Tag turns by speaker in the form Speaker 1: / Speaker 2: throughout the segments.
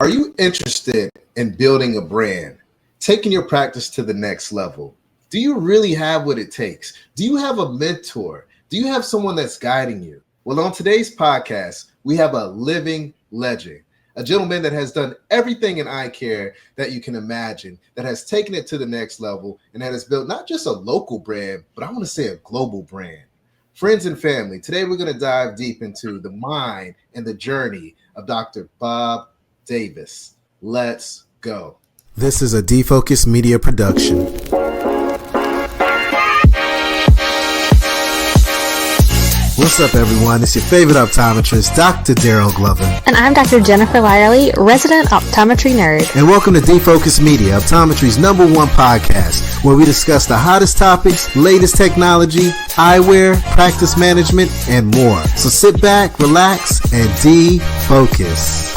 Speaker 1: Are you interested in building a brand, taking your practice to the next level? Do you really have what it takes? Do you have a mentor? Do you have someone that's guiding you? Well, on today's podcast, we have a living legend, a gentleman that has done everything in eye care that you can imagine, that has taken it to the next level, and that has built not just a local brand, but I want to say a global brand. Friends and family, today we're going to dive deep into the mind and the journey of Dr. Bob Davis. Let's go.
Speaker 2: This is a Defocus Media production. What's up, everyone? It's your favorite optometrist, Dr. Darryl Glover.
Speaker 3: And I'm Dr. Jennifer Lyerly, resident optometry nerd.
Speaker 2: And welcome to Defocus Media, optometry's #1 podcast, where we discuss the hottest topics, latest technology, eyewear, practice management, and more. So sit back, relax, and defocus.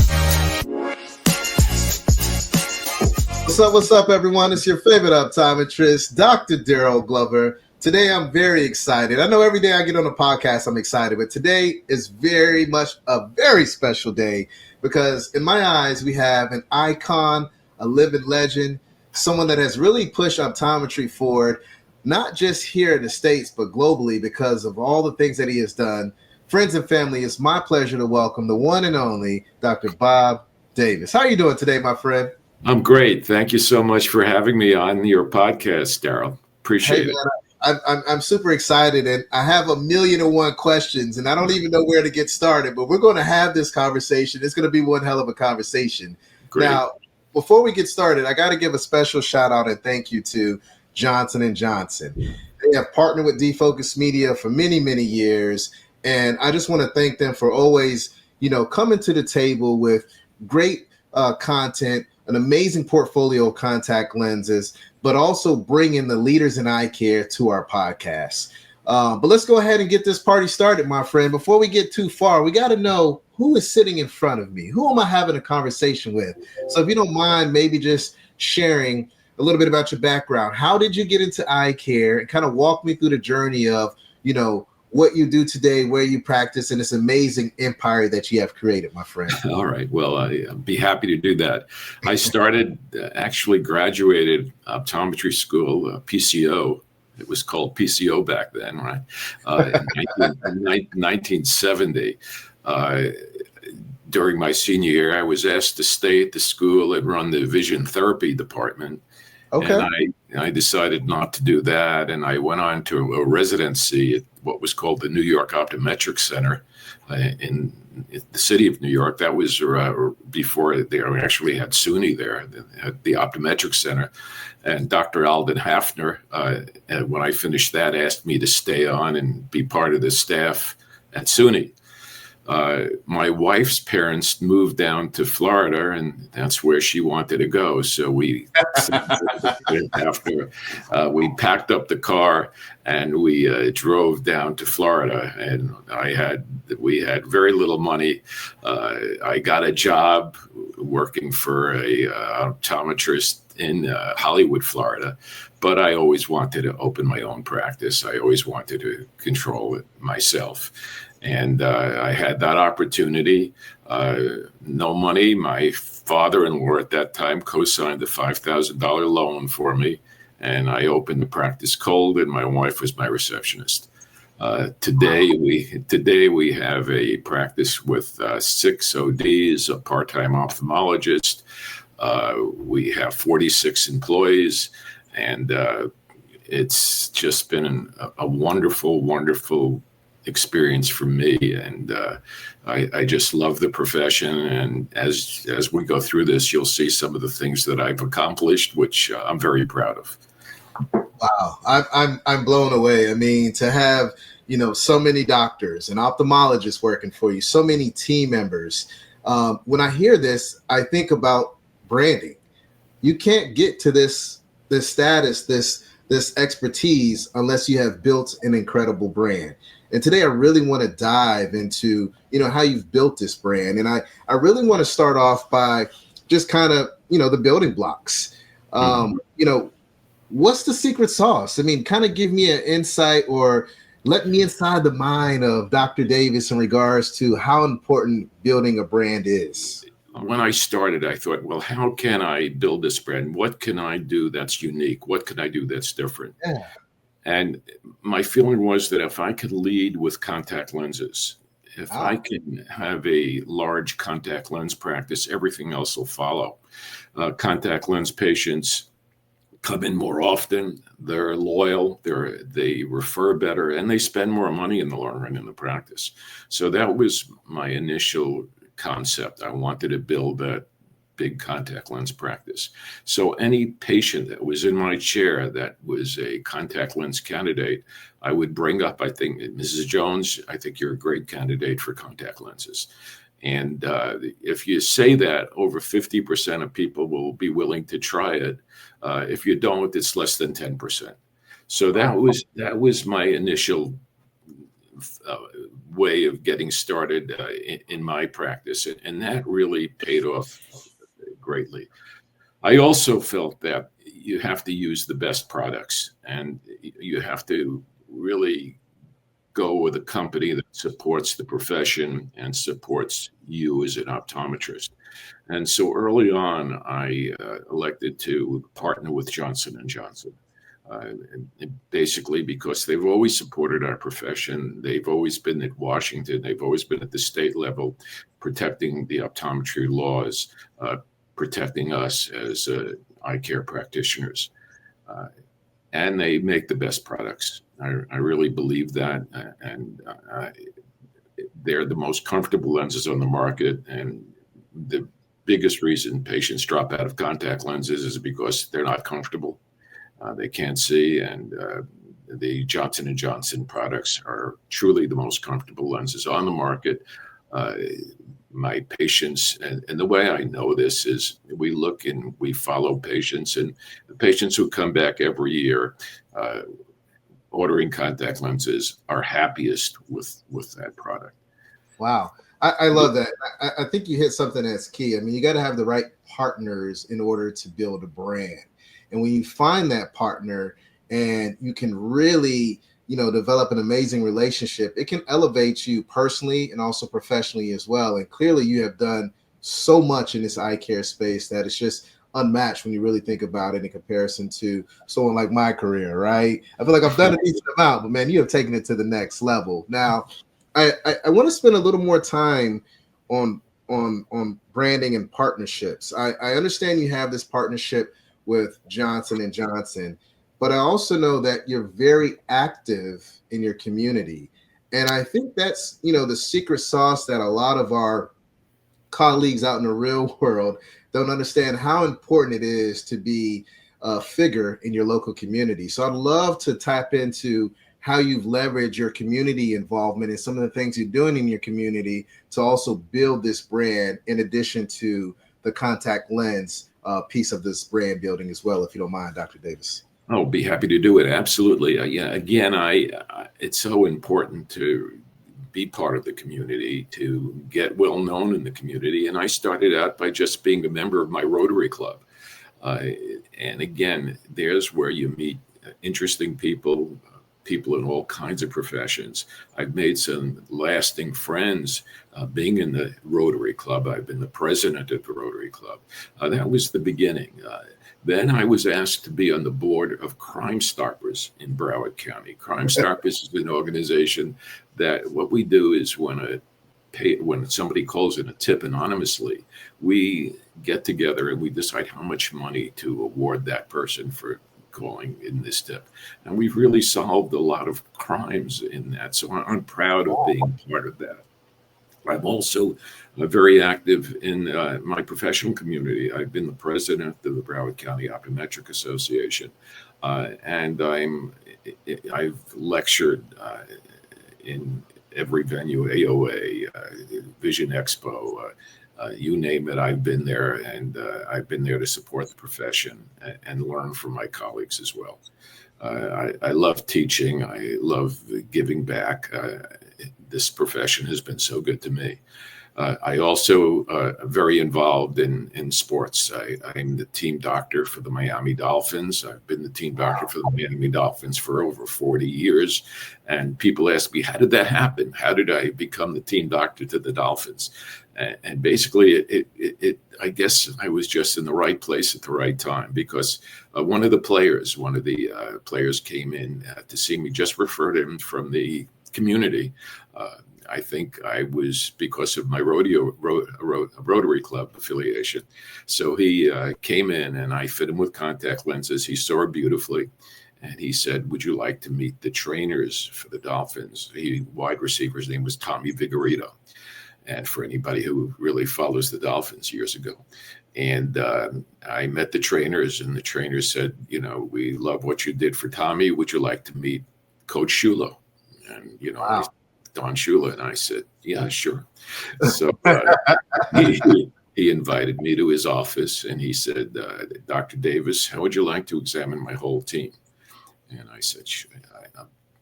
Speaker 1: What's up, everyone? It's your favorite optometrist, Dr. Darryl Glover. Today, I'm very excited. I know every day I get on a podcast, I'm excited, but today is very much a very special day because in my eyes, we have an icon, a living legend, someone that has really pushed optometry forward, not just here in the States, but globally because of all the things that he has done. Friends and family, it's my pleasure to welcome the one and only Dr. Bob Davis. How are you doing today, my friend?
Speaker 4: I'm great. Thank you so much for having me on your podcast, Darryl. Appreciate it.
Speaker 1: I'm super excited, and I have 1,000,001 questions, and I don't even know where to get started, but we're going to have this conversation. It's going to be one hell of a conversation.
Speaker 4: Great.
Speaker 1: Now, before we get started, I got to give a special shout out and thank you to Johnson & Johnson. They have partnered with Defocus Media for many, many years, and I just want to thank them for always, coming to the table with great content, an amazing portfolio of contact lenses, but also bringing the leaders in eye care to our podcast. But let's go ahead and get this party started, my friend. Before we get too far, we got to know who is sitting in front of me. Who am I having a conversation with? So if you don't mind, maybe just sharing a little bit about your background. How did you get into eye care? And kind of walk me through the journey of, what you do today, where you practice, and this amazing empire that you have created, my friend.
Speaker 4: All right. Well, I'd be happy to do that. I started, actually graduated optometry school, PCO. It was called PCO back then, right? In 1970. During my senior year, I was asked to stay at the school and run the vision therapy department. Okay. And I decided not to do that, and I went on to a residency at what was called the New York Optometric Center in the city of New York. That was before they actually had SUNY there, at the Optometric Center. And Dr. Alden Hafner, when I finished that, asked me to stay on and be part of the staff at SUNY. My wife's parents moved down to Florida, and that's where she wanted to go. So we packed up the car and we drove down to Florida. And we had very little money. I got a job working for a optometrist in Hollywood, Florida. But I always wanted to open my own practice. I always wanted to control it myself. And I had that opportunity. No money. My father-in-law at that time co-signed a $5,000 loan for me, and I opened the practice cold, and my wife was my receptionist. Today we have a practice with 6 ODs, a part-time ophthalmologist. We have 46 employees, and it's just been a wonderful, wonderful experience for me, and I just love the profession. And as we go through this, you'll see some of the things that I've accomplished, which I'm very proud of.
Speaker 1: Wow, I'm blown away. I mean, to have so many doctors and ophthalmologists working for you, so many team members. When I hear this, I think about branding. You can't get to this status, this expertise, unless you have built an incredible brand. And today I really want to dive into, how you've built this brand. And I really want to start off by just kind of, the building blocks. What's the secret sauce? I mean, kind of give me an insight or let me inside the mind of Dr. Davis in regards to how important building a brand is.
Speaker 4: When I started, I thought, well, how can I build this brand? What can I do that's unique? What can I do that's different?
Speaker 1: Yeah.
Speaker 4: And my feeling was that if I could lead with contact lenses, if I
Speaker 1: Ah,
Speaker 4: can have a large contact lens practice, everything else will follow. Contact lens patients come in more often, they're loyal, they refer better, and they spend more money in the long run in the practice. So that was my initial concept. I wanted to build that big contact lens practice. So any patient that was in my chair that was a contact lens candidate, I would bring up, I think, Mrs. Jones, I think you're a great candidate for contact lenses. And if you say that, over 50% of people will be willing to try it. If you don't, it's less than 10%. So
Speaker 1: wow.
Speaker 4: that was my initial uh, way of getting started in my practice, and that really paid off greatly. I also felt that you have to use the best products, and you have to really go with a company that supports the profession and supports you as an optometrist. And so early on, I elected to partner with Johnson and Johnson. And basically, because they've always supported our profession, they've always been at Washington, they've always been at the state level, protecting the optometry laws, protecting us as eye care practitioners. Uh, and they make the best products. I really believe that, and they're the most comfortable lenses on the market. And the biggest reason patients drop out of contact lenses is because they're not comfortable. They can't see, and the Johnson and Johnson products are truly the most comfortable lenses on the market. Uh, my patients, and the way I know this is we look and we follow patients, and the patients who come back every year uh, ordering contact lenses are happiest with that product.
Speaker 1: Wow. I love that. I think you hit something that's key. I mean, you got to have the right partners in order to build a brand. And when you find that partner and you can really, develop an amazing relationship, it can elevate you personally and also professionally as well. And clearly you have done so much in this eye care space that it's just unmatched when you really think about it in comparison to someone like my career, right? I feel like I've done a decent amount, but man, you have taken it to the next level. Now, I want to spend a little more time on branding and partnerships. I understand you have this partnership with Johnson and Johnson, but I also know that you're very active in your community. And I think that's, the secret sauce that a lot of our colleagues out in the real world don't understand how important it is to be a figure in your local community. So I'd love to tap into how you've leveraged your community involvement and some of the things you're doing in your community to also build this brand in addition to the contact lens piece of this brand building as well, if you don't mind, Dr. Davis.
Speaker 4: I'll be happy to do it. Absolutely. Yeah. Again, it's so important to be part of the community, to get well known in the community. And I started out by just being a member of my Rotary Club. And again, there's where you meet interesting people in all kinds of professions. I've made some lasting friends being in the Rotary Club. I've been the president of the Rotary Club. That was the beginning. Then I was asked to be on the board of Crime Stoppers in Broward County. Crime Stoppers is an organization that what we do is when somebody calls in a tip anonymously, we get together and we decide how much money to award that person for calling in this tip. And we've really solved a lot of crimes in that. So I'm proud of being part of that. I'm also very active in my professional community. I've been the president of the Broward County Optometric Association, and I've lectured in every venue, AOA, Vision Expo, you name it. I've been there, and I've been there to support the profession and learn from my colleagues as well. I love teaching. I love giving back. This profession has been so good to me. I also very involved in sports. I'm the team doctor for the Miami Dolphins. I've been the team doctor for the Miami Dolphins for over 40 years. And people ask me, how did that happen? How did I become the team doctor to the Dolphins? And basically, I guess I was just in the right place at the right time, because one of the players came in to see me, just referred him from the community. I think I was, because of my Rotary Club affiliation. So he came in, and I fit him with contact lenses. He saw beautifully. And he said, "Would you like to meet the trainers for the Dolphins?" Wide receiver, his name was Tommy Vigorito. And for anybody who really follows the Dolphins, years ago. And I met the trainers, and the trainers said, "We love what you did for Tommy. Would you like to meet Coach Shula?" And,
Speaker 1: Wow.
Speaker 4: Don Shula. And I said, "Yeah, sure." So he invited me to his office, and he said, "Dr. Davis, how would you like to examine my whole team?" And I said,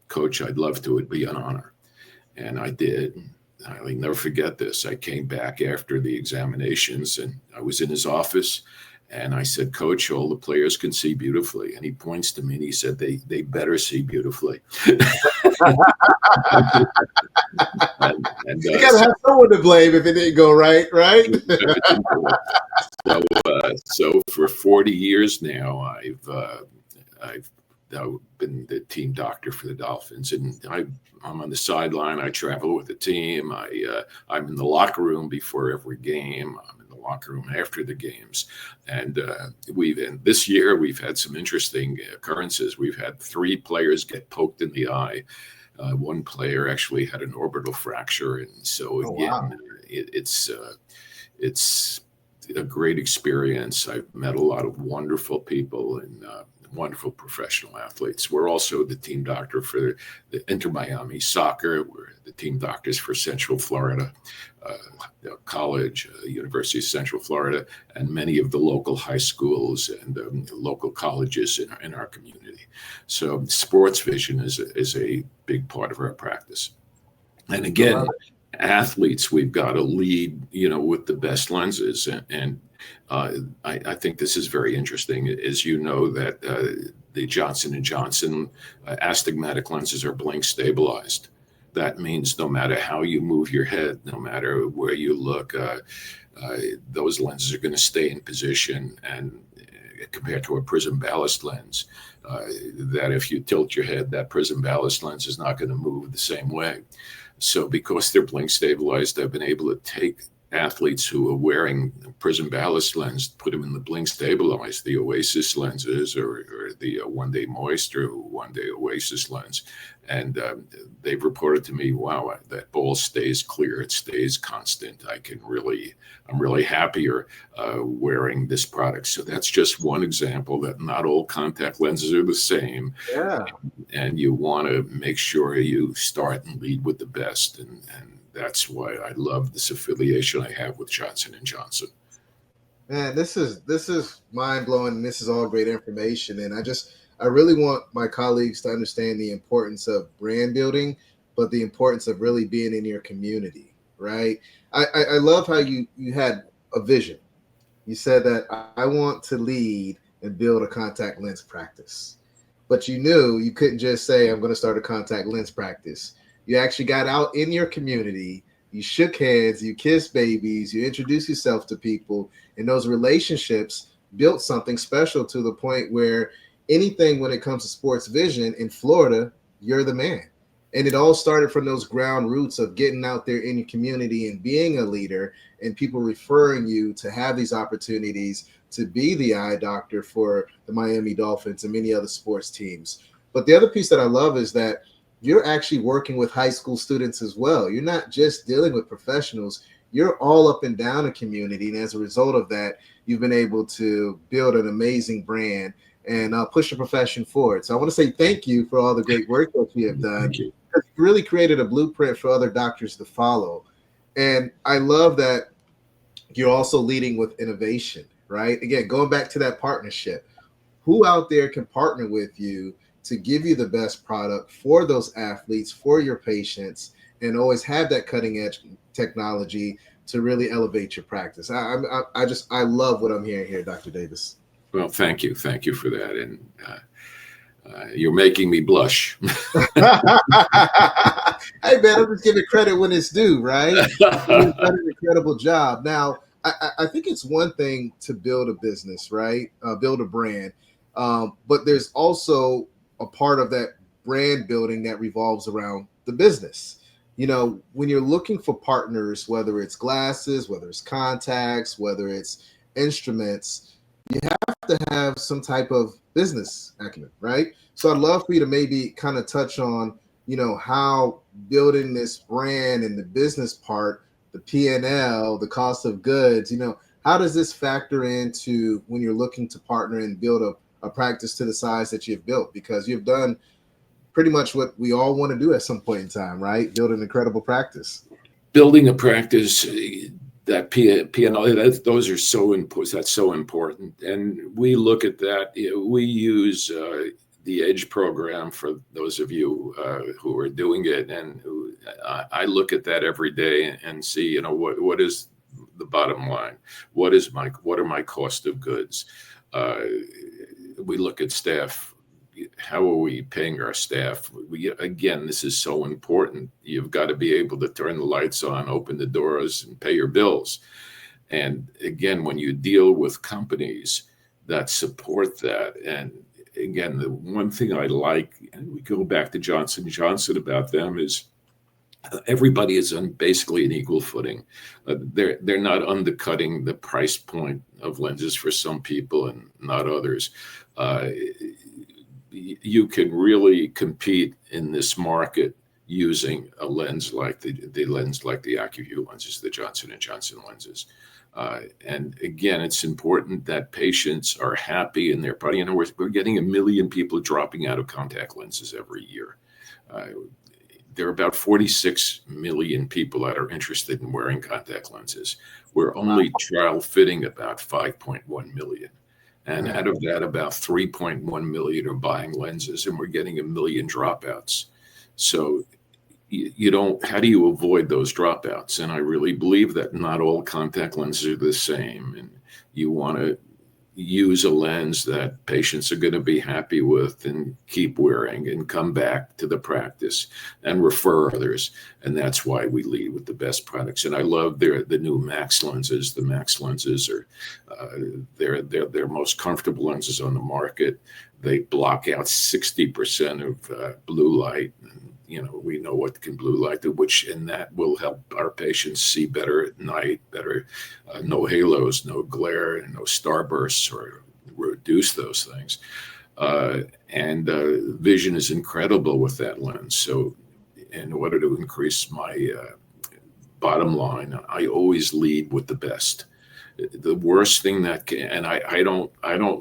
Speaker 4: "Coach, I'd love to. It'd be an honor." And I did. I'll never forget this. I came back after the examinations, and I was in his office, and I said, "Coach, all the players can see beautifully." And he points to me and he said, they better see beautifully. and
Speaker 1: You gotta have someone to blame if it didn't go right?
Speaker 4: So for 40 years now, I've been the team doctor for the Dolphins, and I'm on the sideline. I travel with the team. I'm in the locker room before every game. I'm in the locker room after the games. And this year we've had some interesting occurrences. We've had 3 players get poked in the eye. One player actually had an orbital fracture, and so again, it's a great experience. I've met a lot of wonderful people and wonderful professional athletes. We're also the team doctor for the Inter-Miami soccer. We're the team doctors for Central Florida College, University of Central Florida, and many of the local high schools and local colleges in our community. So sports vision is a big part of our practice. And again, athletes, we've got to lead, with the best lenses. And I think this is very interesting. As you know, that the Johnson & Johnson astigmatic lenses are blink stabilized. That means no matter how you move your head, no matter where you look, those lenses are going to stay in position. And compared to a prism ballast lens, that if you tilt your head, that prism ballast lens is not going to move the same way. So because they're blink stabilized, I've been able to take athletes who are wearing prism ballast lens, put them in the blink stabilized, the Oasis lenses or the One Day Moist or One Day Oasis lens. And they've reported to me, wow, that ball stays clear. It stays constant. I'm really happier wearing this product. So that's just one example that not all contact lenses are the same.
Speaker 1: Yeah.
Speaker 4: And you want to make sure you start and lead with the best. And that's why I love this affiliation I have with Johnson & Johnson.
Speaker 1: Man, this is mind-blowing, and this is all great information. And I really want my colleagues to understand the importance of brand building, but the importance of really being in your community, right? I love how you had a vision. You said that I want to lead and build a contact lens practice. But you knew you couldn't just say, I'm going to start a contact lens practice. You actually got out in your community, you shook hands, you kissed babies, you introduced yourself to people, and those relationships built something special to the point where anything when it comes to sports vision in Florida, you're the man. And it all started from those ground roots of getting out there in your community and being a leader and people referring you to have these opportunities to be the eye doctor for the Miami Dolphins and many other sports teams. But the other piece that I love is that you're actually working with high school students as well. You're not just dealing with professionals. You're all up and down a community. And as a result of that, you've been able to build an amazing brand and push the profession forward. So I want to say thank you for all the great work that you have done.
Speaker 4: Thank you.
Speaker 1: It's really created a blueprint for other doctors to follow. And I love that you're also leading with innovation, right? Again, going back to that partnership, who out there can partner with you to give you the best product for those athletes, for your patients, and always have that cutting edge technology to really elevate your practice. I love what I'm hearing here, Dr. Davis.
Speaker 4: Well, thank you for that. And You're making me blush.
Speaker 1: Hey man, I'm just giving credit when it's due, right? You've done an incredible job. Now, I think it's one thing to build a business, right? Build a brand, but there's also a part of that brand building that revolves around the business. You know, when you're looking for partners, whether it's glasses, whether it's contacts, whether it's instruments, you have to have some type of business acumen, right? So I'd love for you to maybe kind of touch on, you know, how building this brand and the business part, the P&L, the cost of goods, you know, how does this factor into when you're looking to partner and build a practice to the size that you've built? Because you've done pretty much what we all want to do at some point in time, right? Build an incredible practice.
Speaker 4: Building a practice, that P&L, those are so important. That's so important. And we look at that. We use the EDGE program for those of you who are doing it. And I look at that every day and see, you know, what is the bottom line? What are my cost of goods? We look at staff. How are we paying our staff? Again, this is so important. You've got to be able to turn the lights on, open the doors, and pay your bills. And again, when you deal with companies that support that, and again, the one thing I like, and we go back to Johnson & Johnson about them, is everybody is on basically an equal footing. They're not undercutting the price point of lenses for some people and not others. You can really compete in this market using a lens like the AccuView lenses, the Johnson & Johnson lenses. And again, it's important that patients are happy in their body. In other words, we're getting 1 million people dropping out of contact lenses every year. There are about 46 million people that are interested in wearing contact lenses. We're only trial fitting about 5.1 million. And out of that, about 3.1 million are buying lenses, and we're getting 1 million dropouts. So how do you avoid those dropouts? And I really believe that not all contact lenses are the same. And you want to use a lens that patients are going to be happy with and keep wearing and come back to the practice and refer others. And that's why we lead with the best products. And I love the new Max lenses. The Max lenses are they're most comfortable lenses on the market. They block out 60% of blue light. And, you know, we know what can blue light do, and that will help our patients see better at night, better, no halos, no glare, and no starbursts, or reduce those things. And vision is incredible with that lens. So in order to increase my bottom line, I always lead with the best. The worst thing that can, and I don't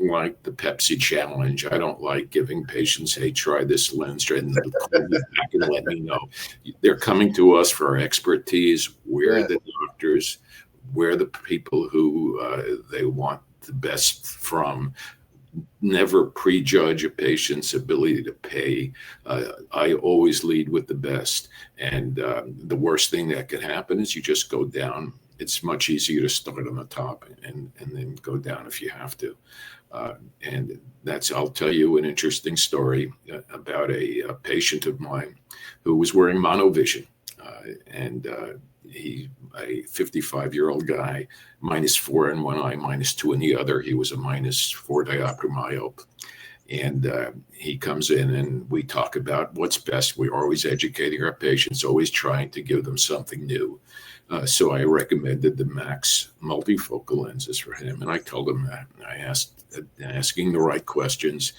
Speaker 4: like the Pepsi challenge. I don't like giving patients, hey, try this lens, and call me back and let me know. They're coming to us for our expertise. We're the doctors. We're the people who they want the best from. Never prejudge a patient's ability to pay. I always lead with the best. And the worst thing that could happen is you just go down. It's much easier to start on the top and then go down if you have to. And I'll tell you an interesting story about a patient of mine who was wearing monovision. He, a 55-year-old guy, -4 in one eye, -2 in the other. He was a -4 diopter myope. And he comes in and we talk about what's best. We're always educating our patients, always trying to give them something new. So I recommended the Max multifocal lenses for him. And I told him that. I asking the right questions.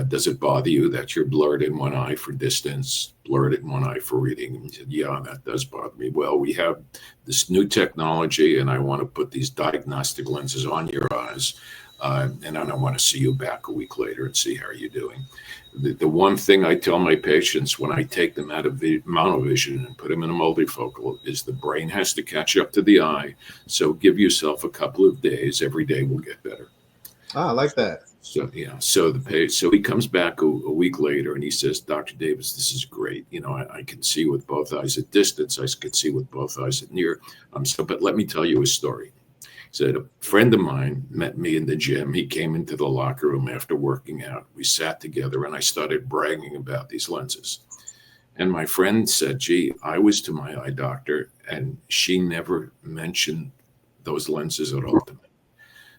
Speaker 4: Does it bother you that you're blurred in one eye for distance, blurred in one eye for reading? And he said, yeah, that does bother me. Well, we have this new technology, and I want to put these diagnostic lenses on your eyes. And then I want to see you back a week later and see how you're doing. The one thing I tell my patients when I take them out of monovision and put them in a multifocal is the brain has to catch up to the eye. So give yourself a couple of days. Every day will get better.
Speaker 1: I like that.
Speaker 4: So yeah. So he comes back a week later and he says, Dr. Davis, this is great. You know, I can see with both eyes at distance. I can see with both eyes at near. But let me tell you a story. Said a friend of mine met me in the gym. He came into the locker room after working out. We sat together and I started bragging about these lenses. And my friend said, gee, I was to my eye doctor and she never mentioned those lenses at all to me.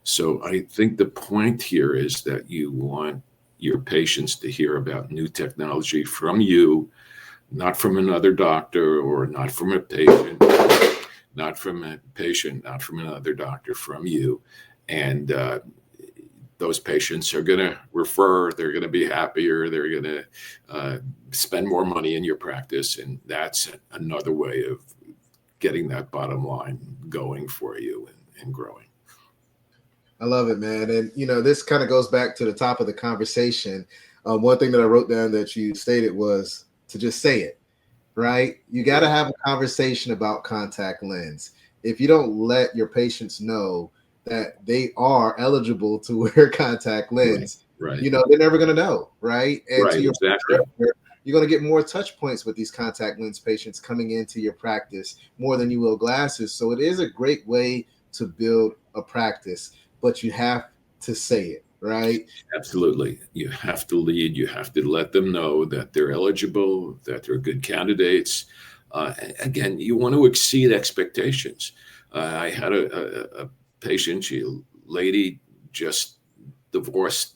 Speaker 4: So I think the point here is that you want your patients to hear about new technology from you, not from another doctor or not from a patient, not from another doctor, from you. And those patients are going to refer, they're going to be happier, they're going to spend more money in your practice. And that's another way of getting that bottom line going for you and growing.
Speaker 1: I love it, man. And, this kind of goes back to the top of the conversation. One thing that I wrote down that you stated was to just say it, right? You got to have a conversation about contact lens. If you don't let your patients know that they are eligible to wear contact lens,
Speaker 4: right.
Speaker 1: They're never going to know, right? And
Speaker 4: right,
Speaker 1: to your
Speaker 4: exactly.
Speaker 1: point, you're going to get more touch points with these contact lens patients coming into your practice more than you will glasses. So it is a great way to build a practice, but you have to say it, right?
Speaker 4: Absolutely. You have to lead. You have to let them know that they're eligible, that they're good candidates. Again, you want to exceed expectations. I had a patient, lady just divorced,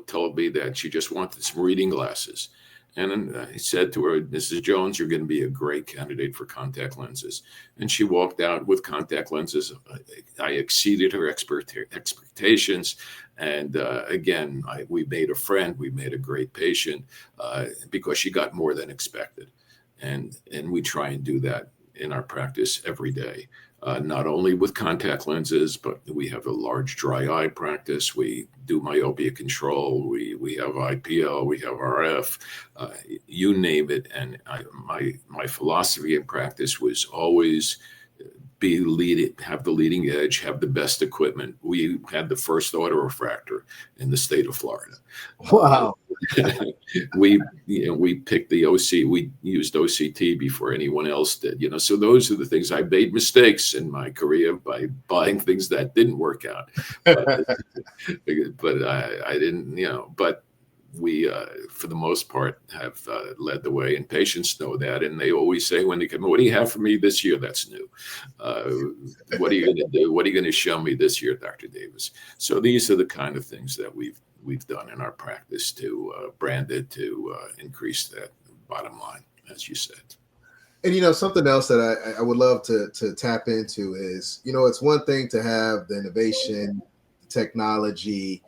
Speaker 4: told me that she just wanted some reading glasses. And I said to her, Mrs. Jones, you're going to be a great candidate for contact lenses. And she walked out with contact lenses. I exceeded her expectations. And again, we made a friend. We made a great patient because she got more than expected. And we try and do that in our practice every day. Not only with contact lenses, but we have a large dry eye practice. We do myopia control. We have IPL. We have RF. You name it. And my philosophy in practice was always have the leading edge, have the best equipment. We had the first auto refractor in the state of Florida.
Speaker 1: Wow.
Speaker 4: We picked the OC. We used OCT before anyone else did. So those are the things. I made mistakes in my career by buying things that didn't work out, but I didn't. But we, for the most part, have led the way, and patients know that, and they always say when they come, "What do you have for me this year? That's new. What are you going to do? What are you going to show me this year, Dr. Davis?" So these are the kind of things that we've done in our practice to brand it, to increase that bottom line, as you said.
Speaker 1: And something else that I would love to tap into is, it's one thing to have the innovation, the technology,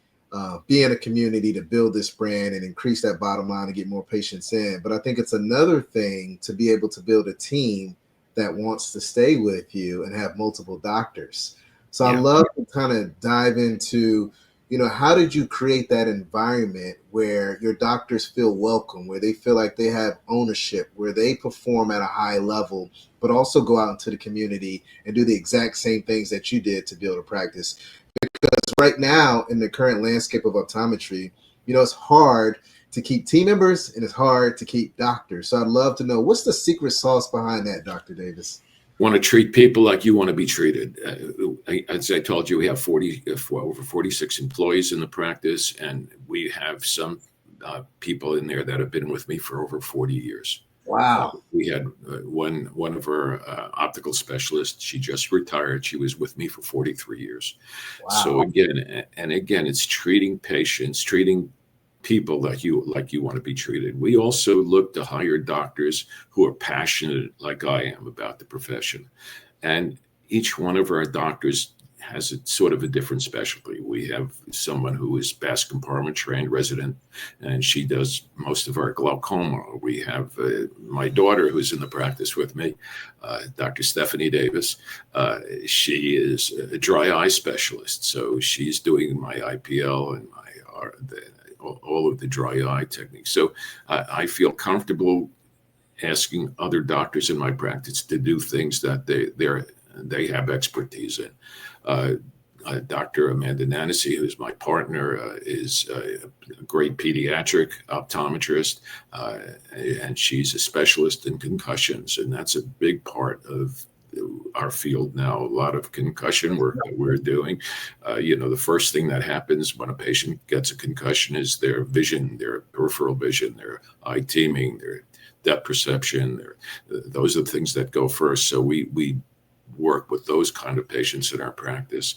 Speaker 1: be in a community to build this brand and increase that bottom line and get more patients in. But I think it's another thing to be able to build a team that wants to stay with you and have multiple doctors. So I'd love to kind of dive into, how did you create that environment where your doctors feel welcome, where they feel like they have ownership, where they perform at a high level, but also go out into the community and do the exact same things that you did to build a practice? Because right now in the current landscape of optometry, it's hard to keep team members and it's hard to keep doctors. So I'd love to know, what's the secret sauce behind that, Dr. Davis?
Speaker 4: Want to treat people like you want to be treated. As I told you, we have over 46 employees in the practice, and we have some people in there that have been with me for over 40 years.
Speaker 1: Wow.
Speaker 4: We had one of our optical specialists. She just retired. She was with me for 43 years. Wow. So again, it's treating patients, treating people like you want to be treated. We also look to hire doctors who are passionate, like I am, about the profession. And each one of our doctors has a sort of a different specialty. We have someone who is bass compartment trained resident, and she does most of our glaucoma. We have my daughter who's in the practice with me, Dr. Stephanie Davis. She is a dry eye specialist, so she's doing my IPL and all of the dry eye techniques. So I feel comfortable asking other doctors in my practice to do things that they have expertise in. Dr. Amanda Nancy, who's my partner, is a great pediatric optometrist, and she's a specialist in concussions, and that's a big part of our field now, a lot of concussion work that we're doing. The first thing that happens when a patient gets a concussion is their vision, their peripheral vision, their eye teaming, their depth perception. Those are the things that go first. So we work with those kind of patients in our practice.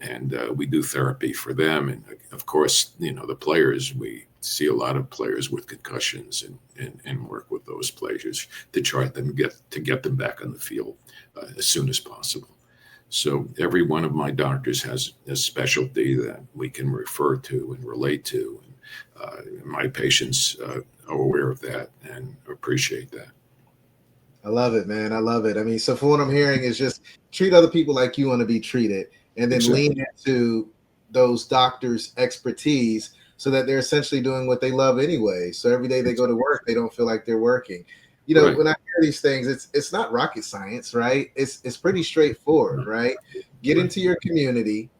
Speaker 4: And we do therapy for them. And of course, the players, we see a lot of players with concussions and work with those players to try to get them back on the field as soon as possible. So every one of my doctors has a specialty that we can refer to and relate to. And my patients are aware of that and appreciate that.
Speaker 1: I love it, man. I love it. I mean, so for what I'm hearing is just treat other people like you want to be treated, and then lean into those doctors' expertise so that they're essentially doing what they love anyway. So every day they go to work, they don't feel like they're working. Right. When I hear these things, it's not rocket science, right? It's pretty straightforward, right? Get into your community,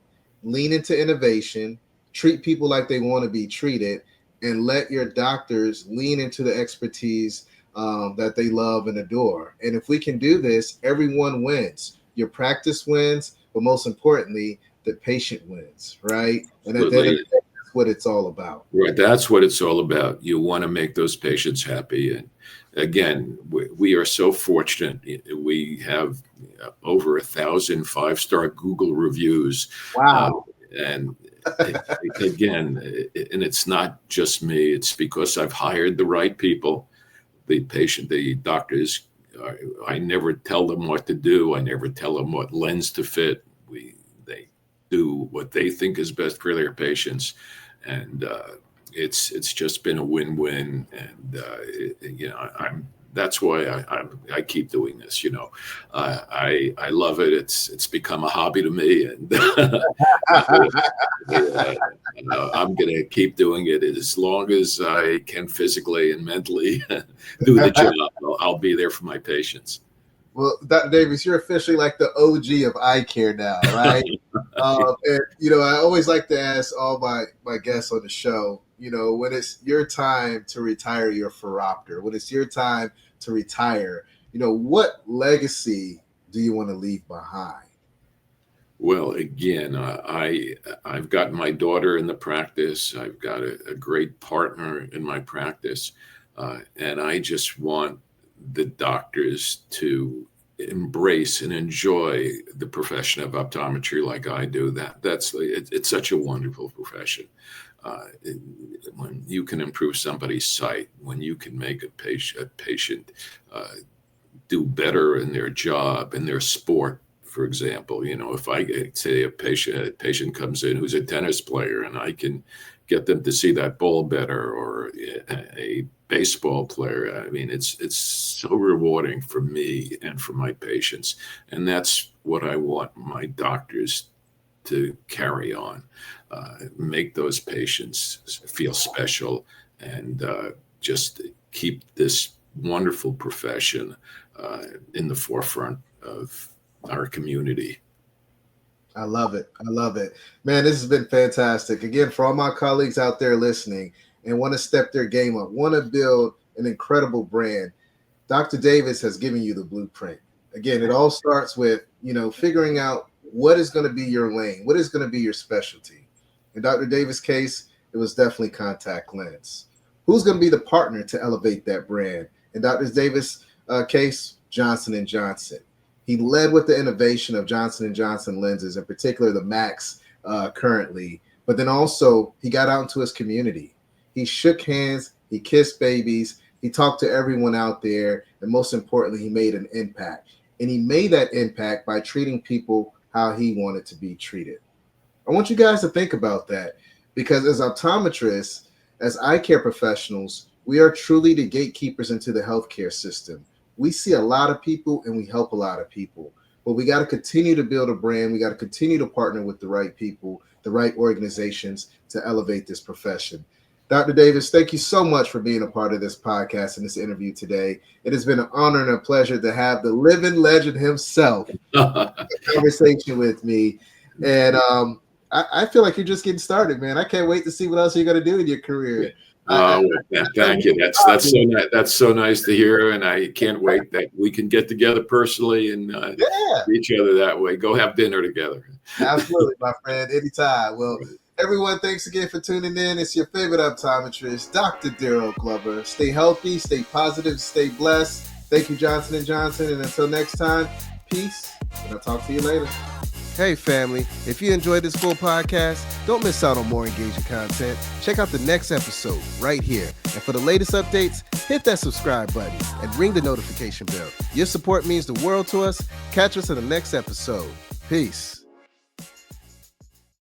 Speaker 1: lean into innovation, treat people like they want to be treated, and let your doctors lean into the expertise that they love and adore. And if we can do this, everyone wins. Your practice wins, but most importantly, the patient wins, right? And at the end of the day, that's what it's all about.
Speaker 4: Right, that's what it's all about. You want to make those patients happy. And again, we are so fortunate. We have over 1,000 5-star Google reviews.
Speaker 1: Wow.
Speaker 4: And again, and it's not just me. It's because I've hired the right people. The doctors, I never tell them what to do. I never tell them what lens to fit. They do what they think is best for their patients. And it's just been a win-win. And, that's why I keep doing this. I love it. It's become a hobby to me, and I'm going to keep doing it as long as I can physically and mentally do the job. I'll be there for my patients.
Speaker 1: Well, Dr. Davis, you're officially like the OG of eye care now, right? And I always like to ask all my guests on the show, when it's your time to retire your phoropter, when it's your time to retire, what legacy do you want to leave behind?
Speaker 4: Well, again, I've got my daughter in the practice. I've got a great partner in my practice. And I just want the doctors to embrace and enjoy the profession of optometry like I do. It's such a wonderful profession. When you can improve somebody's sight, when you can make a patient do better in their job, in their sport, for example, if I say a patient comes in who's a tennis player and I can get them to see that ball better, or a baseball player, I mean, it's so rewarding for me and for my patients. And that's what I want my doctors to carry on, make those patients feel special, and just keep this wonderful profession in the forefront of our community.
Speaker 1: I love it. I love it. Man, this has been fantastic. Again, for all my colleagues out there listening and want to step their game up, want to build an incredible brand, Dr. Davis has given you the blueprint. Again, it all starts with, figuring out what is going to be your lane, what is going to be your specialty. In Dr. Davis' case, it was definitely contact lens. Who's going to be the partner to elevate that brand? In Dr. Davis' case, Johnson & Johnson. He led with the innovation of Johnson & Johnson lenses, in particular the Max currently, but then also he got out into his community. He shook hands, he kissed babies, he talked to everyone out there, and most importantly, he made an impact. And he made that impact by treating people how he wanted to be treated. I want you guys to think about that, because as optometrists, as eye care professionals, we are truly the gatekeepers into the healthcare system. We see a lot of people and we help a lot of people, but we got to continue to build a brand. We got to continue to partner with the right people, the right organizations to elevate this profession. Dr. Davis, thank you so much for being a part of this podcast and this interview today. It has been an honor and a pleasure to have the living legend himself a conversation with me. And I feel like you're just getting started, man. I can't wait to see what else you're going to do in your career.
Speaker 4: Thank you. That's so nice to hear, and I can't wait that we can get together personally and see each other that way. Go have dinner together.
Speaker 1: Absolutely, my friend. Anytime. Well, everyone, thanks again for tuning in. It's your favorite optometrist, Dr. Darryl Glover. Stay healthy, stay positive, stay blessed. Thank you, Johnson & Johnson. And until next time, peace, and I'll talk to you later.
Speaker 2: Hey family, if you enjoyed this full podcast, don't miss out on more engaging content. Check out the next episode right here. And for the latest updates, hit that subscribe button and ring the notification bell. Your support means the world to us. Catch us in the next episode. Peace.